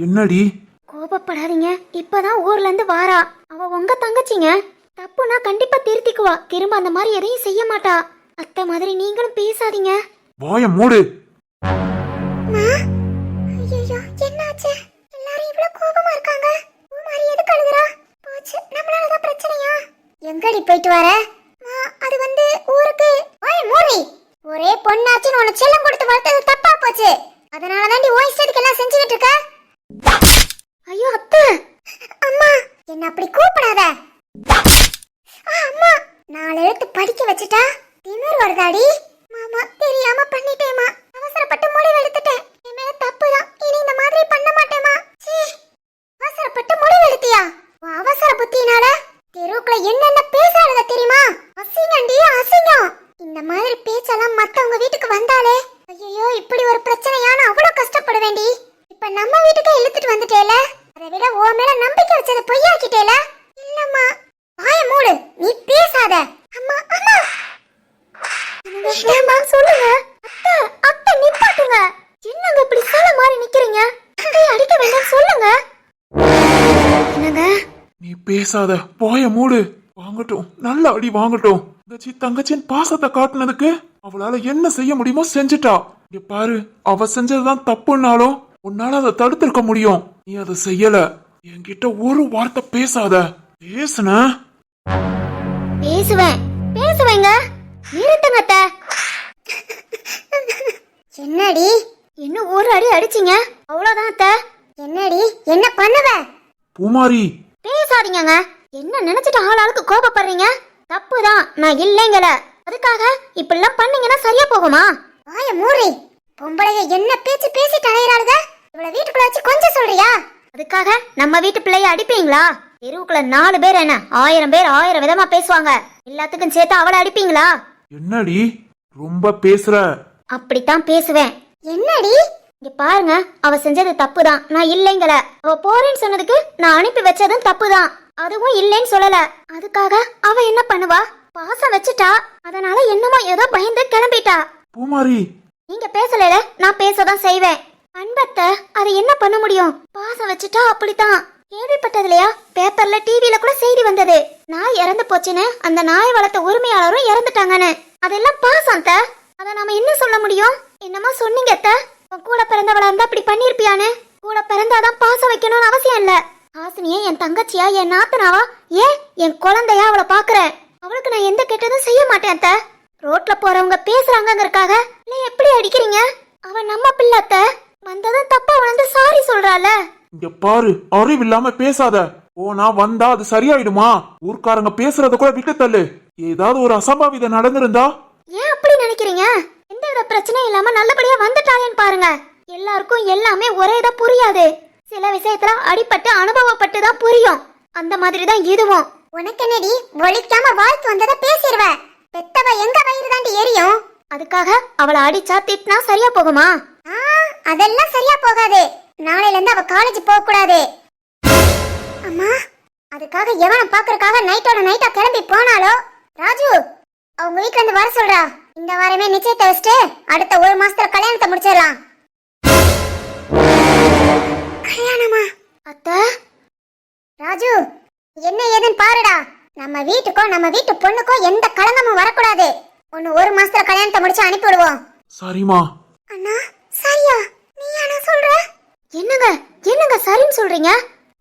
என்னடி? கோபப்படாதீங்க, இப்பதான் ஊர்ல இருந்து வாரா. அவ உங்க தங்கச்சிங்க. தப்புனா கண்டிப்பா திருத்திக்குவா. திரும்ப அந்த மாதிரி எதையும் செய்ய மாட்டா. அத்தை மாதிரி நீங்களும் பேசாதீங்க. வாய மூடு. ஐயோ, என்னாச்சு? எல்லாரும் இவ்வளவு கோபமா இருக்காங்க. பூமாரி எதுக்கு அழுகுறா? போச்சு, நம்மளாலதான் பிரச்சனையா? எங்கடி போயிட்டு வர? அது வந்து ஊருக்கு. ஓய் மூடி. ஒரே பொண்ணாச்சுன்னு உனக்கு செல்லம் கொடுத்து வளர்த்தது தப்பா போச்சு. அதனாலதான் நீ ஓய் இஷ்டத்துக்கு எல்லாம் செஞ்சுக்கிட்டு இருக்க. ஐயோ அத்தை. அம்மா, என்ன அப்படி கூப்பிடாத. அம்மா, 4 எழுத்து படிக்க வச்சுட்டா திமிர் வருதாடி? மாமா, தெரியாம பண்ணிட்டேமா. அவசரப்பட்டு முடிவு எடுத்துட்டேன். என் மேல தப்புதான். இனி இந்த மாதிரி பண்ண மாட்டேமா. அவசரப்பட்டு முடிவு எடுத்தியா? அவசர புத்தினால தெருவுக்குள்ள என்னென்ன பேசுறாளுங்க தெரியுமா? அசிங்கண்டி, அசிங்கம். இந்த மாதிரி பேச்செல்லாம் மத்தவங்க வீட்டுக்கு வந்தாலே ஐயோ இப்படி ஒரு பிரச்சனையான அவ்வளவு கஷ்டப்படுவேண்டி. இப்ப நம்ம வீட்டுக்கே இழுத்துட்டு வந்துட்டேல. அதை விட ஓ மேல நம்பிக்கை வச்சதை பொய்யாக்கிட்டேல. இல்லம்மா, வாய மூடு, நீ பேசாத. அம்மா அம்மா என்னம்மா சொல்லுங்க. அத்தை அத்தை நிப்பாட்டுங்க. என்னங்க இப்படி சொல்ல மாதிரி நிக்கிறீங்க? அடிக்க வேண்டாம் சொல்லுங்க. என்னங்க? நீ பேசாத, வாய மூடு. வாங்கட்டும், நல்ல அடி வாங்கட்டும். தங்கச்சின் பாசத்தை காட்டுனதுக்கு அவளால என்ன செய்ய முடியுமோ செஞ்சுட்டா. இங்க பாரு, அவ செஞ்சதுதான் தப்புன்னாலும் உன்னால அதை தடுத்திருக்க முடியும். நீ அதை செய்யல. என்கிட்ட ஒரு வார்த்தை பேசாத. பேசுன பேசுவேன் பேசுவேங்க. நிறுத்துங்க அத்தை. என்னடி இன்னும் ஒரு அடி அடிச்சிங்க, அவ்வளவுதான் அத்தை. என்னடி என்ன பண்ணுவ? பூமாரி பேசாதீங்க. என்ன நினைச்சிட்டு ஆளாளுக்கு கோபப்படுறீங்க? தப்புதான், நான் இல்லைங்கல. அதுக்காக இப்படிலாம் பண்ணீங்கன்னா சரியா போகுமா? வாய மூடி. பொம்பளைய என்ன பேச்சு பேசிட்டு அலையறாளுங்க. இவளை வீட்டுக்குள்ள வச்சு கொஞ்சம் சொல்றியா? அதுக்காக நம்ம வீட்டு பிள்ளைய அடிப்பீங்களா? தெருவுக்குள்ள 4 பேர் என்ன 1000 பேர் 1000 விதமா பேசுவாங்க. எல்லாத்துக்கும் சேர்த்து அவளை அடிப்பீங்களா? என்னடி ரொம்ப பேசுற? அப்படித்தான் பேசுவேன். என்னடி? இங்க பாருங்க, அவ செஞ்சது தப்புதான், நான் இல்லைங்கல. அவ போறேன்னு சொன்னதுக்கு நான் அனுப்பி வச்சதும் தப்புதான், அதுவும் இல்லைன்னு சொல்லல. அதுக்காக அவ என்ன பண்ணுவா? பாசம் வச்சுட்டா. அதனால என்னமோ ஏதோ பயந்து கிளம்பிட்டா. பூமாரி, நீங்க பேசல, நான் பேசதான் செய்வேன். அன்பத்த அது என்ன பண்ண முடியும்? பாசம் வச்சுட்டா அப்படித்தான். கேள்விப்பட்டதுலையா? பேப்பர்ல டிவில கூட செய்தி வந்தது. நாய் இறந்து போச்சுன்னு, அந்த நாய் வளர்த்த உரிமையாளரும் இறந்துட்டாங்கன்னு. அதெல்லாம் பாசம் த. அத நாம என்ன சொல்ல முடியும்? என்னமா சொன்னீங்க அத்த? உன் கூட பிறந்தவளா இருந்தா அப்படி பண்ணிருப்பியானு? கூட பிறந்தாதான் பாசம் வைக்கணும்னு அவசியம் இல்ல. ஹாசினியே என் தங்கச்சியா, என் நாத்தனாவா, ஏன் என் குழந்தையா அவளை பாக்குறேன். அவளுக்கு நான் எந்த கெட்டதும் செய்ய மாட்டேன் அத்த. ரோட்ல போறவங்க பேசுறாங்கங்கறக்காக இல்ல எப்படி அடிக்கிறீங்க? அவ நம்ம பிள்ளை அத்த. வந்ததும் தப்பா வந்து சாரி சொல்றால. இங்க பாரு, அறிவில்லாம பேசாத. போனா வந்தா அது சரியாயிடுமா? ஊர்க்காரங்க பேசுறத கூட விட்டு தள்ளு. ஏதாவது ஒரு அசம்பாவிதம் நடந்திருந்தா? ஏன் அப்படி நினைக்கிறீங்க? எந்த பிரச்சனையும் இல்லாம நல்லபடியா வந்துட்டாளேன்னு பாருங்க. எல்லாருக்கும் எல்லாமே ஒரேதான் புரியாது. சில விஷயத்துல அடிபட்டு அனுபவப்பட்டு தான் புரியும். அந்த மாதிரி தான் இதுவும். உனக்கு என்னடி ஒளிக்காம வாழ்த்து வந்தத பேசிடுவ? பெத்தவ எங்க வயிறு தாண்டி எரியும். அதுக்காக அவளை அடிச்சா திட்டினா சரியா போகுமா? அதெல்லாம் சரியா போகாது. நாளையில இருந்து அவ காலேஜ் போக கூடாது. அம்மா, அதுக்காக எவனை பாக்குறதுக்காக நைட்டோட நைட்டா கிளம்பி போனாலோ ராஜு அவங்க வீட்டுல இருந்து வர சொல்றா. இந்த வாரமே நிச்சயத்தை வச்சுட்டு அடுத்த 1 மாசத்துல கல்யாணத்தை முடிச்சிடலாம். கல்யாணமா? அத்த ராஜு, என்ன ஏதுன்னு பாருடா. நம்ம வீட்டுக்கோ நம்ம வீட்டு பொண்ணுக்கோ எந்த களங்கமும் வரக்கூடாது. 1 மாசத்துல கல்யாணத்தை முடிச்சு அனுப்பிடுவோம். சரிமா? அண்ணா சரியா? நீ என்ன சொல்ற? என்னங்க என்னங்க சரின்னு சொல்றீங்க?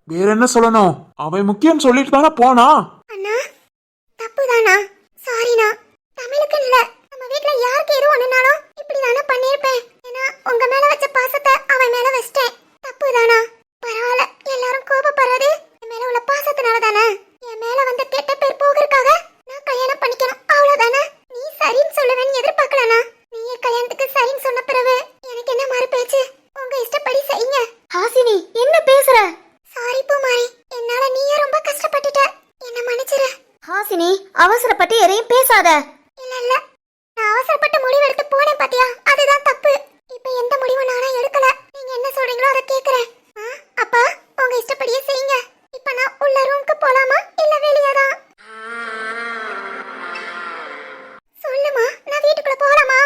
வேற என்ன சொல்லணும்? அவன் முக்கியம் சொல்லிட்டு தானே போனா. அண்ணா தப்புதானா? சாரிண்ணா. தமிழுக்கு இல்ல, நம்ம வீட்ல யாருக்கு எது ஒண்ணுனாலும் இப்படி தானே பண்ணிருப்பேன். ஏன்னா உங்க மேல வச்ச பாசத்தை அவன் மேல வச்சிட்டேன். தப்புதானா? பரவாயில்ல, எல்லாரும் கோபப்படுறது என் மேல உள்ள பாசத்தினால தானே. என் மேல வந்து கெட்ட பேர் போகிறதுக்காக நான் கல்யாணம் பண்ணிக்கணும், அவ்வளவுதானே. நீ சரின்னு சொல்லுவேன்னு எதிர்பார்க்கலனா. நீயே கல்யாணத்துக்கு சரின்னு சொன்ன பிறகு எனக்கு என்ன மாறு பேச்சு? உங்க இஷ்டப்படி செய்யுங்க. ஹாசினி என்ன பேசுற? சாரி பூமாரி, என்னால நீயே ரொம்ப கஷ்டப்பட்டுட்ட. என்ன மன்னிச்சிரு. ஹாசினி அவசரப்பட்டு எதையும் பேசாத. இல்ல இல்ல, நான் அவசரப்பட்டு முடிவு எடுத்து போனேன் பாத்தியா, அதுதான் தப்பு. இப்ப எந்த முடிவும் நானா எடுக்கல. நீங்க என்ன சொல்றீங்களோ அதை கேக்குறேன். அப்பா உங்க இஷ்டப்படியே செய்யுங்க. இப்ப நான் உள்ள ரூமுக்கு போலாமா இல்ல வெளியதான்? சொல்லுமா, நான் வீட்டுக்குள்ள போலாமா?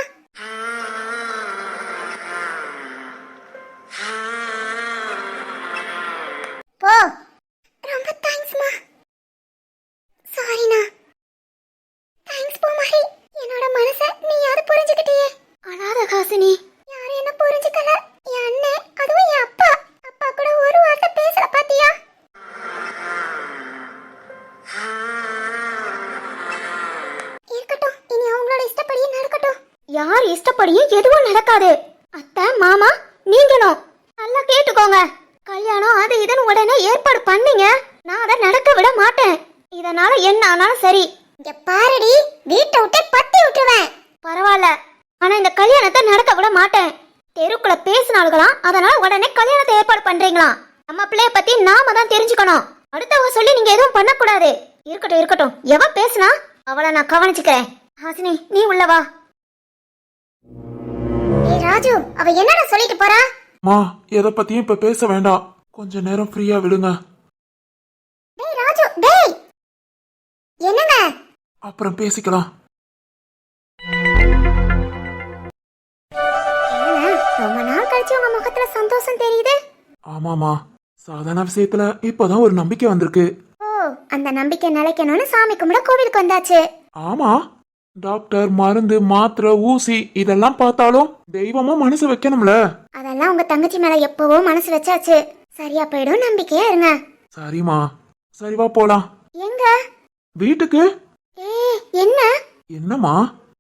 இஷ்டப்படியும் எதுவும் நடக்காது. அத்தை மாமா நீங்களும் நல்லா கேட்டுக்கோங்க. கல்யாணம் அது இதுன்னு உடனே ஏற்பாடு பண்ணீங்க, நான் அதை நடக்க விட மாட்டேன். இதனால என்ன ஆனாலும் சரி. இங்க பாருடி, வீட்டை விட்டே பத்தி விட்டுருவேன். பரவாயில்ல, ஆனா இந்த கல்யாணத்தை நடக்க விட மாட்டேன். தெருக்குள்ள பேசினாலுங்களாம், அதனால உடனே கல்யாணத்தை ஏற்பாடு பண்றீங்களாம். நம்ம பிள்ளைய பத்தி நாம தான் தெரிஞ்சுக்கணும். அடுத்தவங்க சொல்லி நீங்க எதுவும் பண்ணக்கூடாது. இருக்கட்டும் இருக்கட்டும், எவ பேசுனா அவளை நான் கவனிச்சுக்கிறேன். ஹாசினி நீ உள்ளவா. ஏய் ராஜு, அவ என்னடா சொல்லிட்டு போறா? மா, எதை பத்தியும் இப்ப பேச வேண்டாம், கொஞ்ச நேரம் ஃப்ரீயா விடுங்க. டேய் ராஜு, டேய் என்னங்க? அப்புறம் பேசிக்கலாம். ரொம்ப நாள் கழிச்சு உங்க முகத்துல சந்தோஷம் தெரியுது. ஆமாமா, சாதாரண விஷயத்துல இப்பதான் ஒரு நம்பிக்கை வந்திருக்கு. ஓ, அந்த நம்பிக்கை நிலைக்கணும்னு சாமி கும்பிட கோவிலுக்கு வந்தாச்சு. ஆமா, டாக்டர் மருந்து மாத்திரை ஊசி இதெல்லாம் பார்த்தாலும் தெய்வமும் மனசு வைக்கணும்ல. அதெல்லாம் உங்க தங்கச்சி மேல எப்பவோ மனசு வச்சாச்சு. சரியா போயிடும், நம்பிக்கையா இருங்க. சரிமா, சரிவா போலாம். எங்க? வீட்டுக்கு. என்ன என்னம்மா?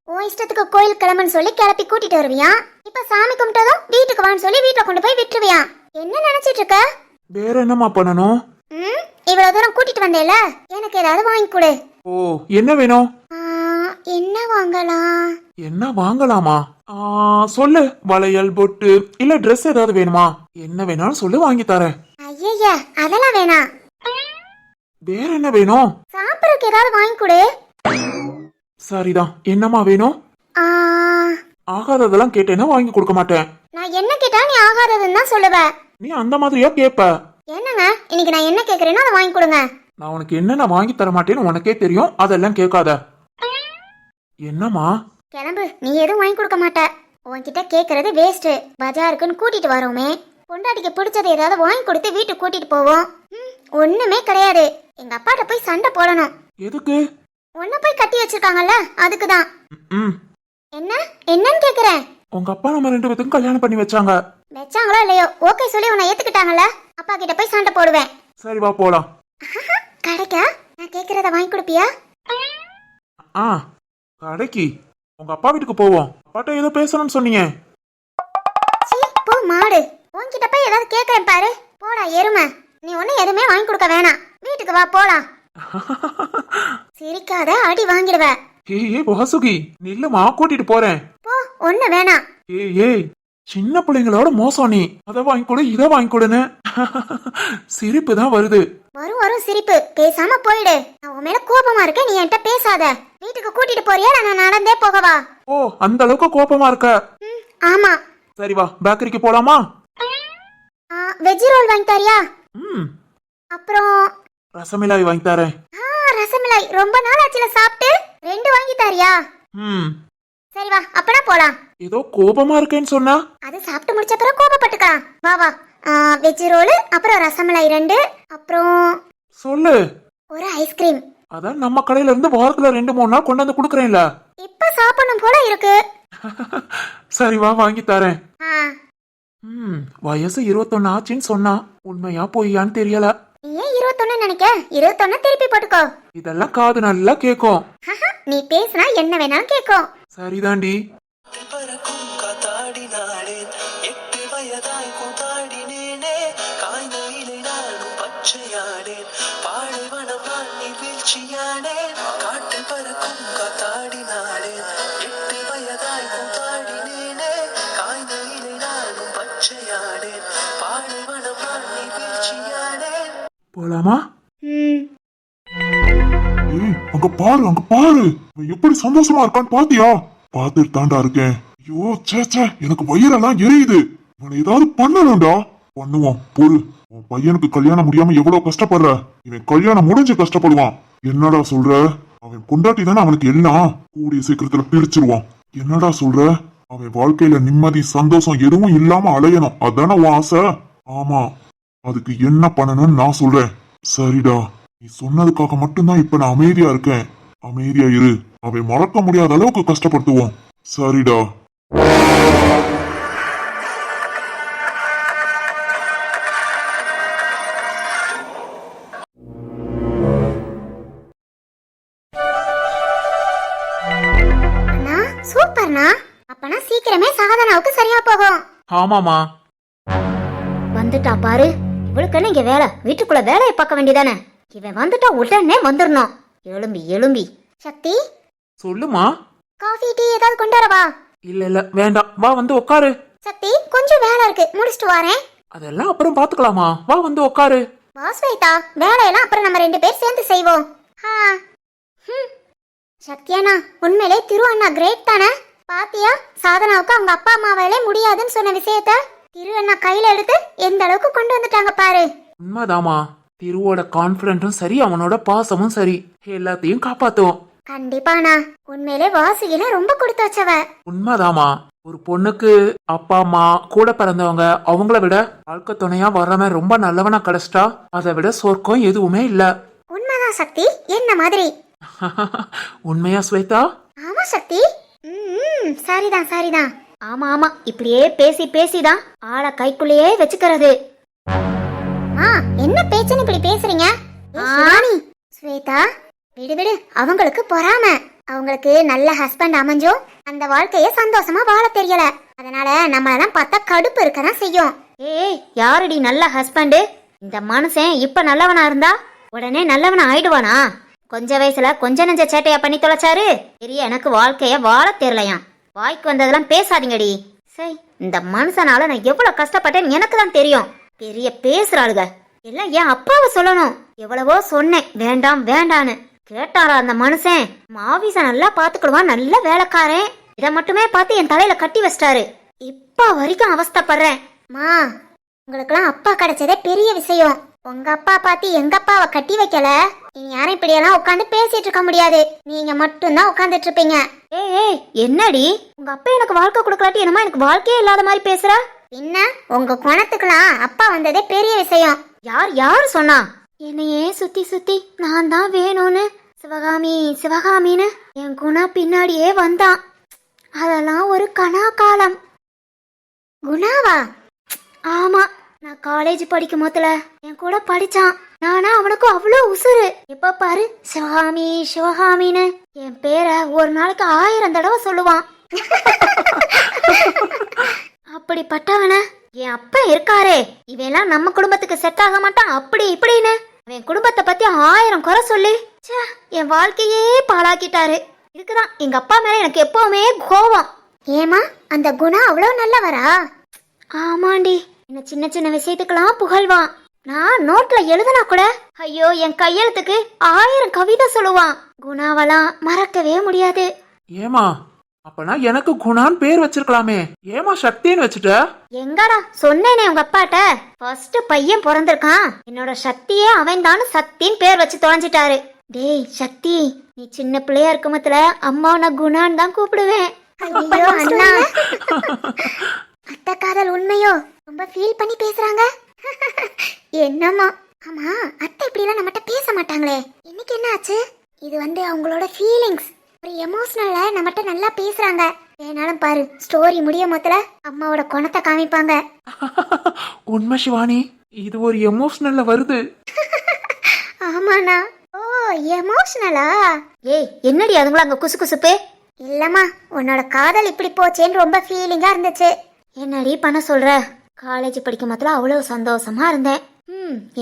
உன் இஷ்டத்துக்கு கோயில் கிளம்புன்னு சொல்லி கிளப்பி கூட்டிட்டு வருவியா? இப்ப சாமி கும்பிட்டதும் வீட்டுக்கு வான்னு சொல்லி வீட்டுல கொண்டு போய் விட்டுருவியா? என்ன நினைச்சிட்டு இருக்க? வேற என்னம்மா பண்ணணும்? இவ்வளவு தூரம் கூட்டிட்டு வந்தேல, எனக்கு ஏதாவது வாங்கி கொடு. ஓ, என்ன வேணும்? என்ன வாங்கலாம்? என்ன வாங்கலாமா? சொல்லு. வளையல் பொட்டு இல்ல ட்ரெஸ் ஏதாவது வேணுமா? என்ன வேணாலும் சொல்லு, வாங்கி தரேன். ஐயா அதெல்லாம் வேணாம். வேற என்ன வேணும்? சாப்பிடறதுக்கு ஏதாவது வாங்கி கொடு. சரிதான், என்னம்மா வேணும்? ஆகாததெல்லாம் கேட்டேன்னா வாங்கி கொடுக்க மாட்டேன். நான் என்ன கேட்டா நீ ஆகாததுன்னு தான் சொல்லுவ. நீ அந்த மாதிரியா கேப்ப? என்னங்க, இன்னைக்கு நான் என்ன கேக்குறேனோ அதை வாங்கி கொடுங்க. நான் உனக்கு என்னென்ன வாங்கி தர மாட்டேன்னு உனக்கே தெரியும், அதெல்லாம் கேட்காத. என்னம்மா? கிளம்பு, நீ எதுவும் வாங்கி கொடுக்க மாட்ட. உன்கிட்ட கேக்குறது வேஸ்ட். பஜாருக்குன்னு கூட்டிட்டு வரோமே, பொண்டாட்டிக்கு பிடிச்சது ஏதாவது வாங்கி கொடுத்து வீட்டுக்கு கூட்டிட்டு போவோம். ஒண்ணுமே கிடையாது. எங்க அப்பாட்ட போய் சண்டை போடணும். எதுக்கு? உன்ன போய் கட்டி வச்சிருக்காங்கல்ல, அதுக்குதான். என்ன என்னன்னு கேக்குறேன். உங்க அப்பா நம்ம ரெண்டு பேத்துக்கும் கல்யாணம் பண்ணி வச்சாங்க. வச்சாங்களோ இல்லையோ, ஓகே சொல்லி உன்னை ஏத்துக்கிட்டாங்கல்ல, அப்பா கிட்ட போய் சண்டை போடுவேன். சரி வா போலாம். கடைக்கா? நான் கேக்குறத வாங்கி கொடுப்பியா? கடைக்கு? உங்க அப்பா வீட்டுக்கு போவோம். அப்பாட்ட ஏதோ பேசணும்னு சொன்னீங்க. போ மாடு, உன்கிட்ட போய் ஏதாவது கேக்குறேன் பாரு. போடா எருமை, நீ ஒண்ணு எதுவுமே வாங்கி கொடுக்க வேணாம். வீட்டுக்கு வா போலாம். சிரிக்காத, அடி வாங்கிடுவ. ஏய் வாசுகி, நில்லுமா, கூட்டிட்டு போறேன். போ, ஒண்ணு வேணாம். ஏய் சின்ன பிள்ளைங்களோட மோசம் நீ. அதை வாங்கி கொடு, இதை வாங்கி கொடுன்னு. சிரிப்பு தான் வருது. வரும் சிரிப்பு. பேசாம போயிடு. நான் உன் மேல கோபமா இருக்கேன், நீ என்கிட்ட பேசாத. வீட்டுக்கு கூட்டிட்டு போறியா, நான் நடந்தே போகவா? ஓ, அந்த அளவுக்கு கோபமா இருக்க? ஆமா. சரி வா, பேக்கரிக்கு போலாமா? வெஜ் ரோல் வாங்கி தரியா? அப்புறம் ரசமிலாய் வாங்கி தரேன். ரசமிலாய் ரொம்ப நாள் ஆச்சுல சாப்பிட்டு, 2 வாங்கி தரியா? சரி வா, அப்பனா போலாம். ஏதோ கோபமா இருக்கேன்னு சொன்னா? அது சாப்பிட்டு முடிச்ச பிறகு கோபப்பட்டுக்கலாம். வா வா. வெஜ் ரோல், அப்புறம் ரசமலாய் 2, அப்புறம் சொல்லு. ஒரு ஐஸ்கிரீம். அதான் நம்ம கடையில இருந்து வாரத்துல 2-3 நாள் கொண்டு வந்து குடுக்கறேன்ல. இப்ப சாப்பிடணும் போல இருக்கு. சரி வா, வாங்கி தரேன். வயசு 21 ஆச்சுன்னு சொன்னா, உண்மையா பொய்யான்னு தெரியல. நீ ஏன் 21 நினைக்க? 21 திருப்பி போட்டுக்கோ. இதெல்லாம் காது நல்லா கேக்கும். நீ பேசினா என்ன வேணாலும் கேக்கும். சரிதாண்டி. போலாமா? அங்க பாரு, அங்க பாரு, எப்படி சந்தோஷமா இருக்கான்னு பாத்தியா? பாத்துட்டு தாண்டா இருக்கேன். ஐயோ சே, எனக்கு வயிறெல்லாம் எரியுது. இவனை ஏதாவது பண்ணணும்டா. பண்ணுவோம் பொறு. உன் பையனுக்கு கல்யாணம் முடியாம எவ்வளவு கஷ்டப்படுற, இவன் கல்யாணம் முடிஞ்சு கஷ்டப்படுவான். என்னடா சொல்ற? அவன் பொண்டாட்டி தானே அவனுக்கு எல்லாம். கூடிய சீக்கிரத்துல பிரிச்சிருவான். என்னடா சொல்ற? அவன் வாழ்க்கையில நிம்மதி சந்தோஷம் எதுவும் இல்லாம அலையணும், அதானே உன் ஆசை? ஆமா, அதுக்கு என்ன பண்ணணும்னு நான் சொல்றேன். சரிடா, நீ சொன்னதுக்காக மட்டும்தான் இப்ப நான் அமைதியா இருக்கேன். அமைதியா இரு. அவன் மறக்க முடியாத அளவுக்கு கஷ்டப்படுத்துவோம். சரிடா. சூப்பர்ண்ணா. அப்பனா ஆமாமா. வந்துட்டா பாரு. இவளுக்கு இங்க வேலை, வீட்டுக்குள்ள வேலையை பார்க்க வேண்டியதானே. இவன் வந்துட்டா உடனே வந்துடணும். எலும்பி எலும்பி. சக்தி, சொல்லுமா. காஃபி டீ ஏதாவது கொண்டு வரவா? இல்ல வேண்டாம், வா வந்து உட்காரு. சக்தி, கொஞ்சம் வேலை இருக்கு, முடிச்சிட்டு வரேன். அதெல்லாம் அப்புறம் பாத்துக்கலாமா, வா வந்து உட்காரு. வா ஸ்வேதா, வேலையெல்லாம் அப்புறம் நம்ம 2 பேர் சேர்ந்து செய்வோம். சத்யானா, உண்மையிலே திரு அண்ணா கிரேட் தானே. பாத்தியா, சாதனாவுக்கு அவங்க அப்பா அம்மாவாலே முடியாதுன்னு சொன்ன விஷயத்த திரு அண்ணா கையில எடுத்து எந்த அளவுக்கு கொண்டு வந்துட்டாங்க பாரு. உண்மைதாமா, திருவோட கான்பிடன்ஸும் சரி, அவனோட பாசமும் சரி, எல்லாத்தையும் காப்பாத்துவோம். கண்டிப்பாண்ணா, உண்மையிலே வாசியில ரொம்ப கொடுத்து வச்சவ. உண்மைதாமா, ஒரு பொண்ணுக்கு அப்பா அம்மா கூட பிறந்தவங்க அவங்கள விட வாழ்க்கை துணையா வர்றவன் ரொம்ப நல்லவனா கிடைச்சிட்டா அதை விட சொர்க்கம் எதுவுமே இல்ல. உண்மைதான் சக்தி, என்ன மாதிரி. உண்மையா ஸ்வேதா? ஆமா சக்தி. சரிதான் சரிதான். ஆமா ஆமா, இப்படியே பேசி பேசிதான் ஆளை கைக்குள்ளேயே வச்சுக்கிறது. என்ன பேச்சுன்னு இப்படி பேசுறீங்க? ஸ்வேதா, விடு விடு, அவங்களுக்கு பொறாம. அவங்களுக்கு நல்ல ஹஸ்பண்ட் அமைஞ்சோ அந்த வாழ்க்கைய சந்தோஷமா வாழ தெரியல. அதனால நம்மளெல்லாம் பார்த்தா கடுப்பு இருக்கதான் செய்யும். ஏய், யாருடி நல்ல ஹஸ்பண்ட்? இந்த மனுஷன் இப்ப நல்லவனா இருந்தா உடனே நல்லவனா ஆயிடுவானா? கொஞ்ச வயசுல கொஞ்ச நெஞ்ச சேட்டையா பண்ணி தொலைச்சாரு. பெரிய எனக்கு வாழ்க்கைய வாழ தெரியலையா. வாய்க்கு வந்ததெல்லாம் பேசாதீங்கடி. சரி, இந்த மனுஷனால நான் எவ்வளவு கஷ்டப்பட்டேன்னு எனக்கு தான் தெரியும். பெரிய பேசுறாளுக எல்லாம் என் அப்பாவை சொல்லணும். எவ்வளவோ சொன்னேன் வேண்டாம் வேண்டான்னு. கேட்டாரா அந்த மனுஷன்? மாவிச நல்லா பாத்துக்கிடுவான், நல்ல வேலைக்காரன். இத மட்டுமே பார்த்து என் தலையில கட்டி வச்சிட்டாரு. இப்ப வரைக்கும் அவஸ்தப்படுறேன். மா, உங்களுக்கெல்லாம் அப்பா கிடைச்சதே பெரிய விஷயம். உங்க அப்பா பார்த்து எங்க அப்பாவை கட்டி வைக்கல. நீ யாரும் இப்படி எல்லாம் உட்காந்து பேசிட்டு இருக்க முடியாது. நீங்க மட்டும்தான் உட்காந்துட்டு இருப்பீங்க. ஏய், என்னடி உங்க அப்பா எனக்கு வாழ்க்கை கொடுக்கலாட்டி என்னமா எனக்கு வாழ்க்கையே இல்லாத மாதிரி பேசுற? என்ன, உங்க குணத்துக்குலாம் அப்பா வந்ததே பெரிய விஷயம். யாரு சொன்னா? என்னையே சுத்தி சுத்தி நான் தான் வேணும்னு சிவகாமி சிவகாமின்னு என் குணா பின்னாடியே வந்தான். அதெல்லாம் ஒரு கனா காலம். குணாவா? ஆமா, நான் காலேஜ் படிக்கும் போதுல என் கூட படிச்சான். நானா அவனுக்கு அவ்வளோ உசுறு. எப்ப பாரு சிவகாமி சிவகாமின்னு என் பேரை ஒரு நாளைக்கு 1000 தடவை சொல்லுவான். அப்படிப்பட்டவன என் அப்பா இருக்காரே, இவெல்லாம் நம்ம குடும்பத்துக்கு செட் ஆக மாட்டான் அப்படி இப்படின்னு என் குடும்பத்தை பத்தி 1000 குறை சொல்லி என் வாழ்க்கையே பாழாக்கிட்டாரு. இதுக்குதான் எங்க அப்பா மேல எனக்கு எப்பவுமே கோபம். ஏமா, அந்த குணா அவ்வளவு நல்லவரா? ஆமாண்டி, என்ன சின்ன சின்ன விஷயத்துக்கெல்லாம் புகழ்வான். நான் நோட்ல எழுதுனா கூட ஐயோ என் கையெழுத்துக்கு 1000 கவிதை சொல்லுவான். குணாவெல்லாம் மறக்கவே முடியாது. ஏமா, அப்பனா எனக்கு குணான் பேர் வச்சிருக்கலாமே, ஏமா சக்தின்னு வச்சுட்ட? எங்கடா சொன்னேனே உங்க அப்பாட்ட, ஃபர்ஸ்ட் பையன் பிறந்திருக்கான், என்னோட சக்தியே அவன் தான் சக்தின்னு பேர் வச்சு தொலைஞ்சிட்டாரு. டேய் சக்தி, நீ சின்ன பிள்ளையா இருக்குமத்துல அம்மா நான் குணான் தான் கூப்பிடுவேன். அத்தை காதல் உண்மையோ? ரொம்ப ஃபீல் பண்ணி பேசுறாங்க. என்னம்மா? ஆமா, அத்தை இப்படி எல்லாம் நம்மகிட்ட பேச மாட்டாங்களே, இன்னைக்கு என்ன ஆச்சு? இது அவங்களோட ஃபீலிங்ஸ், ஒரு எமோஷனல்ல நம்மகிட்ட நல்லா பேசுறாங்க. ஏனாலும் பாரு, ஸ்டோரி முடிய மொத்தல அம்மாவோட குணத்தை காமிப்பாங்க. உண்மை சிவானி, இது ஒரு எமோஷனல்ல வருது. ஆமாண்ணா. ஓ, எமோஷனலா? ஏய், என்னடி அதுங்களா அங்க குசு குசுப்பு? இல்லம்மா, உன்னோட காதல் இப்படி போச்சேன்னு ரொம்ப ஃபீலிங்கா இருந்துச்சு. என்னடி பண்ண சொல்ற? காலேஜ் படிக்கும் போதுல அவ்வளவு சந்தோஷமா இருந்தேன்.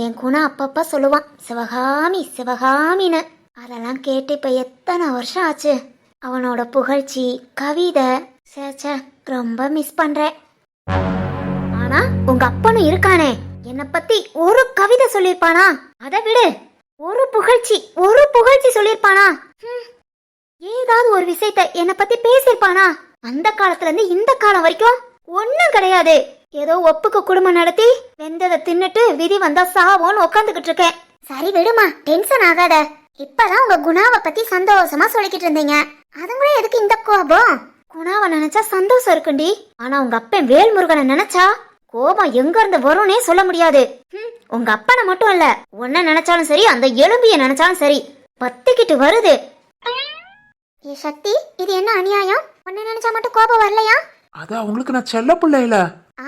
என் குணம் அப்பப்ப சொல்லுவான் சிவகாமி சிவகாமின்னு. அதெல்லாம் கேட்டு இப்ப எத்தனை வருஷம் ஆச்சு. அவனோட புகழ்ச்சி கவிதை சேச்ச ரொம்ப மிஸ் பண்றேன். ஆனா உங்க அப்பனும் இருக்கானே, என்னை பத்தி ஒரு கவிதை சொல்லிருப்பானா? அதை விடு, ஒரு புகழ்ச்சி சொல்லிருப்பானா? ஏதாவது ஒரு விஷயத்த என்னை பத்தி பேசிருப்பானா? அந்த காலத்துல இருந்து இந்த காலம் வரைக்கும் ஒன்னும் கிடையாது. ஏதோ ஒப்புக்கு குடும்பம் நடத்தி வெந்ததை தின்னுட்டு விதி வந்தா சாவோன்னு உட்காந்துக்கிட்டு இருக்கேன். சரி விடுமா, டென்ஷன் ஆகாத. இப்பதான் உங்க குணாவை பத்தி சந்தோஷமா சொல்லிக்கிட்டு இருந்தீங்க, அதுங்களே எதுக்கு இந்த கோபம்? குணாவை நினைச்சா சந்தோஷம் இருக்குண்டி, ஆனா உங்க அப்பன் வேல்முருகனை நினைச்சா கோபம் எங்க இருந்து வரும்னே சொல்ல முடியாது. உங்க அப்பனை மட்டும் இல்ல, உன்ன நினைச்சாலும் சரி, அந்த எலும்பிய நினைச்சாலும் சரி பத்திக்கிட்டு வருது. ஏ சக்தி, இது என்ன அநியாயம்? உன்ன நினைச்சா மட்டும் கோபம் வரலையா? அது அவங்களுக்கு நான் செல்ல பிள்ளை இல்ல.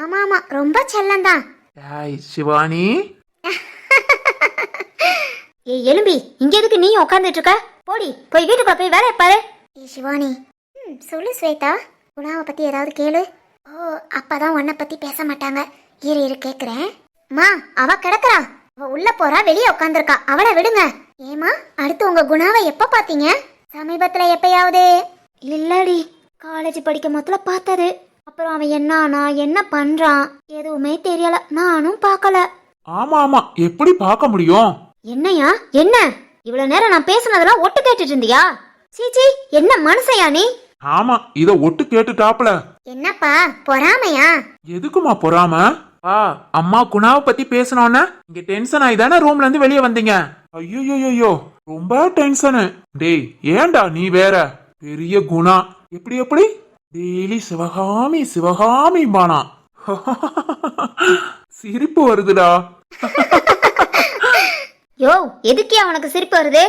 ஆமா ஆமா, ரொம்ப செல்லந்தான். ஏய் சிவானி. ஏ எலும்பி, இங்க எதுக்கு நீ உட்காந்துட்டு இருக்க? போடி, போய் வீட்டுக்குள்ள போய் வேலைய பாரு. ஏ சிவானி. சொல்லு ஸ்வேதா, குணாவை பத்தி ஏதாவது கேளு. ஓ, அப்பதான் உன்னை பத்தி பேச மாட்டாங்க. இரு கேக்குறேன். மா, அவ கிடக்குறா. அவ உள்ள போறா, வெளியே உட்காந்துருக்கா. அவளை விடுங்க. ஏமா, அடுத்து உங்க குணாவை எப்ப பாத்தீங்க? சமீபத்துல எப்பயாவது? இல்லடி, காலேஜ் படிக்கும் போதுல பார்த்தது. அப்புறம் அவன் என்ன என்ன பண்றான் எதுவுமே தெரியல. நானும் பார்க்கல. ஆமா ஆமா, எப்படி பார்க்க முடியும்? என்னையா என்ன இவ்வளவு நேரம் நான் பேசுனதெல்லாம் ஒட்டு கேட்டுட்டு இருந்தியா? சீச்சி, என்ன மனுஷயா நீ? ஆமா, இத ஒட்டு கேட்டுட்டாப்ல. என்னப்பா பொறாமையா? எதுக்குமா பொறாம? அம்மா குணாவை பத்தி பேசணும்னா இங்க டென்ஷன் ஆகி தானே ரூம்ல இருந்து வெளியே வந்தீங்க. ஐயோ, ரொம்ப டென்ஷனு. டேய், ஏன்டா நீ வேற? பெரிய குணா எப்படி டெய்லி சிவகாமி சிவகாமி பானா. சிரிப்பு வருதுடா. யோ, எதுக்கே அவனுக்கு சிரிப்பு வருது?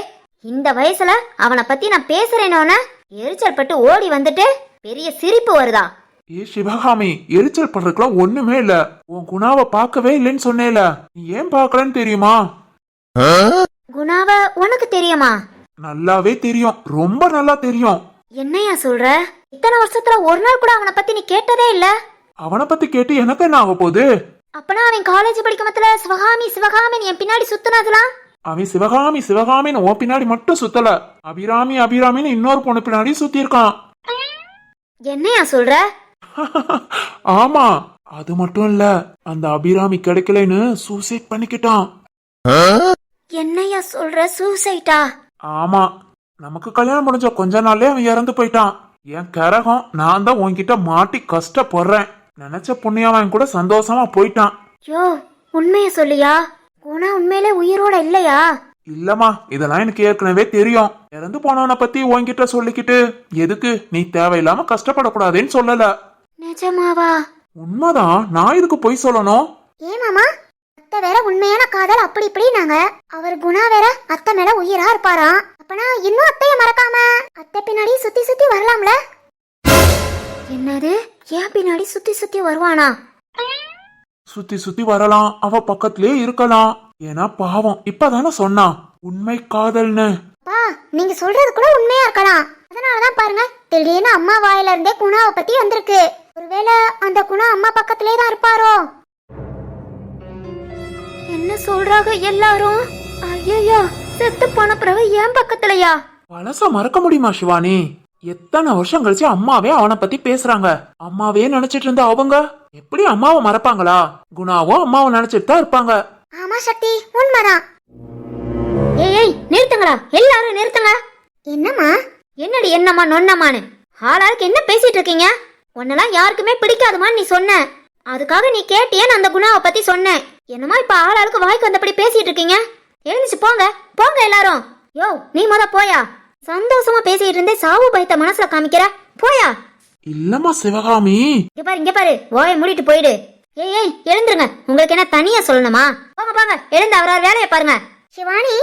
இந்த வயசுல அவனை பத்தி நான் பேசுறேனோன்னு எரிச்சல் பட்டு ஓடி வந்துட்டு பெரிய சிரிப்பு வருதா? ஏ சிவகாமி, எரிச்சல் பண்றதுக்குலாம் ஒண்ணுமே இல்ல. உன் குணாவை பார்க்கவே இல்லைன்னு சொன்னேல, நீ ஏன் பார்க்கலன்னு தெரியுமா? குணாவ உனக்கு தெரியுமா? நல்லாவே தெரியும், ரொம்ப நல்லா தெரியும். என்னையா சொல்ற? இத்தனை வருஷத்துல ஒரு நாள் கூட அவனை பத்தி நீ கேட்டதே இல்ல. அவனை பத்தி கேட்டு எனக்கு என்ன ஆக போகுது? அப்பனா அவன் காலேஜ் படிக்கும் போதுல சிவகாமி சிவகாமின்னு என் பின்னாடி சுத்துனதுலாம்? அவன் சிவகாமி சிவகாமின்னு உன் பின்னாடி மட்டும் சுத்தல, அபிராமி அபிராமின்னு இன்னொரு பொண்ணு பின்னாடி சுத்தி இருக்கான். என்னையா சொல்ற? ஆமா, அது மட்டும் இல்ல, அந்த அபிராமி கிடைக்கலன்னு சூசைட் பண்ணிக்கிட்டான். என்னையா சொல்ற? சூசைட்டா? ஆமா, நமக்கு கல்யாணம் முடிஞ்ச கொஞ்ச நாள்லயே அவன் இறந்து போயிட்டான். என் கரகம், நான் தான் உன்கிட்ட மாட்டி கஷ்டப்படுறேன். நினைச்ச புண்ணியவன் கூட சந்தோஷமா போயிட்டான். யோ, உண்மைய சொல்லியா? குணா உண்மையிலே உயிரோட இல்லையா? இல்லம்மா, இதெல்லாம் எனக்கு ஏற்கனவே தெரியும். இறந்து போனவனை பத்தி உன்கிட்ட சொல்லிக்கிட்டு எதுக்கு? நீ தேவையில்லாம கஷ்டப்படக்கூடாதுன்னு சொல்லல. நிஜமாவா? உண்மைதான், நான் இதுக்கு போய் சொல்லணும்? ஏன் மாமா, அத்தை வேற உண்மையான காதல் அப்படி இப்படி நாங்க. அவர் குணா வேற அத்தை மேல உயிரா இருப்பாராம். அப்பனா இன்னும் அத்தைய மறக்காம அத்தை பின்னாடி சுத்தி சுத்தி வரலாம்ல? என்னது? ஏன் பின்னாடி சுத்தி சுத்தி வருவானா? சுத்தி சுத்தி வரலாம், அவ பக்கத்திலே இருக்கலாம். ஏன்னா பாவம், இப்பதானே சொன்னான் உண்மை காதல்னு. பா, நீங்க சொல்றது கூட உண்மையா இருக்கலாம். அதனாலதான் பாருங்க, திடீர்னு அம்மா வாயில இருந்தே குணாவை பத்தி வந்திருக்கு. ஒருவேளை அந்த குணா அம்மா பக்கத்திலே தான் இருப்பாரோ? என்ன சொல்றாங்க எல்லாரும்? ஐயோ, செத்து போன பிறகு ஏன் பக்கத்துலயா? பழச மறக்க முடியுமா சிவானி? எத்தனை வருஷம் கழிச்சு அம்மாவே அவனை பத்தி பேசுறாங்க. அம்மாவே நினைச்சிட்டு இருந்த அவங்க எப்படி அம்மாவை மறப்பாங்களா? குணாவும் அம்மாவை நினைச்சிட்டு தான் இருப்பாங்க. ஆமா சக்தி, உண்மைதான். ஏய், நிறுத்துங்களா, எல்லாரும் நிறுத்துங்க. என்னம்மா? என்னடி என்னம்மா நொன்னம்மான்னு ஆளாளுக்கு என்ன பேசிட்டு இருக்கீங்க? உன்னெல்லாம் யாருக்குமே பிடிக்காதுமான்னு நீ சொன்ன. அதுக்காக நீ கேட்டியேன்னு அந்த குணாவை பத்தி சொன்னேன். என்னமா இப்ப ஆளாளுக்கு வாய்க்கு வந்தபடி பேசிட்டு இருக்கீங்க? எழுந்துச்சு போங்க, போங்க எல்லாரும். யோ, நீ முத போயா. சந்தோஷமா பேசிட்டு இருந்தே சாவு பயத்த மனசுல காமிக்கிற, போயா. இல்லம்மா சிவகாமி. இங்க பாரு, ஓய மூடிட்டு போயிடு. ஏய், எழுந்துருங்க. உங்களுக்கு என்ன தனியா சொல்லணுமா? போங்க, எழுந்து அவரவர் வேலையை பாருங்க. சிவானி,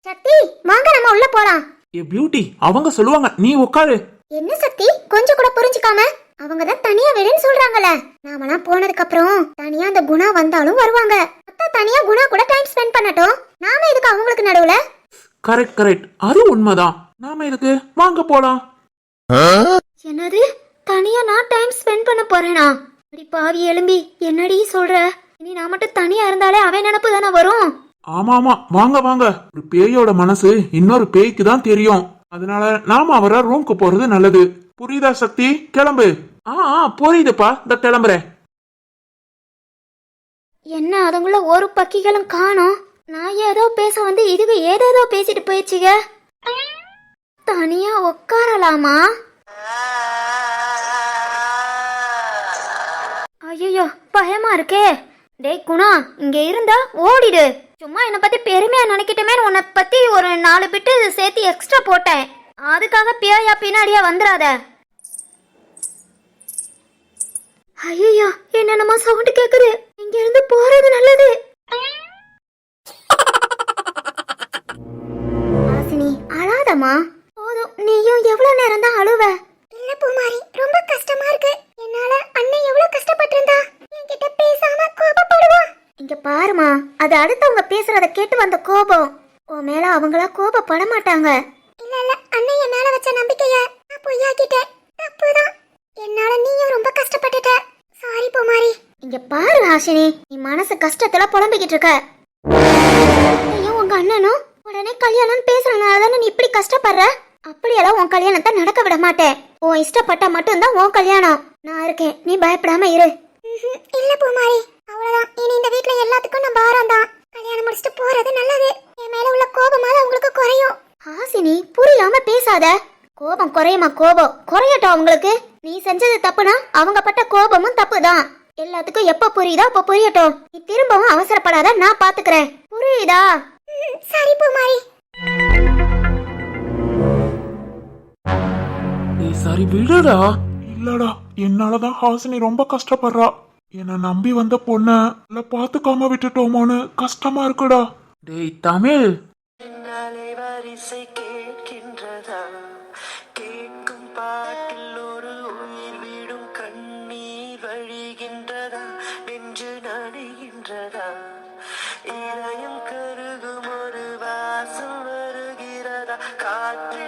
சக்தி, வாங்க நம்ம உள்ள போலாம். ஏ பியூட்டி, அவங்க சொல்லுவாங்க, நீ உட்காரு. என்ன சக்தி, கொஞ்சம் கூட புரிஞ்சுக்காம? அவங்க தான் தனியா விடுன்னு சொல்றாங்கல்ல. நாமெல்லாம் போனதுக்கு அப்புறம் தனியா அந்த குணா வந்தாலும் வருவாங்க. அத்தை தனியா குணா கூட டைம் ஸ்பெண்ட் பண்ணட்டும். நாம இதுக்கு அவங்களுக்கு நடுவுல? கரெக்ட், அது உண்மைதான். நாம இதுக்கு வாங்க போலாம். என்னது? தனியா நான் டைம் ஸ்பெண்ட் பண்ண போறேனா? அடி பாவி எலும்பி, என்னடி சொல்ற? இனி நான் மட்டும் தனியா இருந்தாலே அவன் நினைப்பு தானே வரும். ஆமா, வாங்க. ஒரு பேயோட மனசு இன்னொரு பேய்க்கு தான் தெரியும். அதனால நாம அவர ரூம்க்கு போறது நல்லது. புரியுதா சக்தி? கிளம்பு. புரியுதுப்பா, இந்த கிளம்புறேன். என்ன அதுங்குள்ள ஒரு பக்கிகளும் காணோம். நான் ஏதோ பேச வந்து இதுக்கு ஏதேதோ பேசிட்டு போயிடுச்சுங்க. தனியா உட்காரலாமா? ஐயோ, பயமா இருக்கே. டேய் குணா, இங்க இருந்தா ஓடிடு. சும்மா என்ன பத்தி பெருமையா நினைக்கிட்டமே உன்னை பத்தி ஒரு 4 பிட்டு சேர்த்து எக்ஸ்ட்ரா போட்டேன். அதுக்காக பியாயா பின்னாடியா வந்துடாத. ஐயோ, என்னென்னமா சவுண்ட் கேக்குது. இங்க இருந்து போறது நல்லது. ஆசினி, அழாதமா. போதும், நீயும் எவ்வளவு நேரம் தான் அழுவ? இல்ல பூமாரி, ரொம்ப கஷ்டமா இருக்கு. என்னால அண்ணன் எவ்வளவு கஷ்டப்பட்டு இருந்தா என்கிட்ட பேசாம கோபப்படுவா. இங்க பாருமா, அது அடுத்தவங்க பேசுறத கேட்டு வந்த கோபம். உன் மேல அவங்களா கோபப்பட மாட்டாங்க. இல்ல, அண்ணன் என் மேல வச்ச நம்பிக்கைய நான் பொய்யாக்கிட்டேன். தப்புதான். என்னால நீயும் ரொம்ப கஷ்டப்பட்டுட்ட. சாரி பூமாரி. இங்க பாரு ஹாஷினி, நீ மனசு கஷ்டத்துல புலம்பிக்கிட்டு இருக்க. ஐயோ உங்க அண்ணனும் உடனே கல்யாணம் பேசுறதுனால தானே நீ இப்படி கஷ்டப்படுற. அப்படியெல்லாம் உன் கல்யாணத்தை நடக்க விட மாட்டேன். உன் இஷ்டப்பட்ட மட்டும்தான் உன் கல்யாணம். நான் இருக்கேன், நீ பயப்படாம இரு. இல்ல பூமாரி, அவ்வளவுதான். இனி இந்த வீட்ல எல்லாத்துக்கும் நான் பாரம் தான். கல்யாணம் முடிச்சுட்டு போறது நல்லது. என் மேல உள்ள கோபமால உங்களுக்கு குறையும். ஹாசினி புரியாம பேசாத. கோபம் குறையுமா? கோபம் குறையட்டும் அவங்களுக்கு. நீ செஞ்சது தப்புனா அவங்க பட்ட கோபமும் தப்புதான். எல்லாத்துக்கும் எப்ப புரியுதோ அப்ப புரியட்டும். நீ திரும்பவும் அவசரப்படாத, நான் பாத்துக்கிறேன். புரியுதா? சரி பூமாரி. ஏய் சரி விடுடா. இல்லடா, என்னாலதான் ஹாசினி ரொம்ப கஷ்டப்படுறா. என்ன நம்பி வந்த பொண்ண இல்ல பாத்துக்காம விட்டுட்டோமோன்னு கஷ்டமா இருக்குடா. டேய் தமிழ், வரிசை கேட்கின்றதா? கேட்கும் பாட்டில் ஒரு உயிர் விடும் கண்ணீர் வழிகின்றதா? நெஞ்சு நடுகின்றதா? இதயம் கருகும் ஒரு வாசம் வருகிறதா? காற்று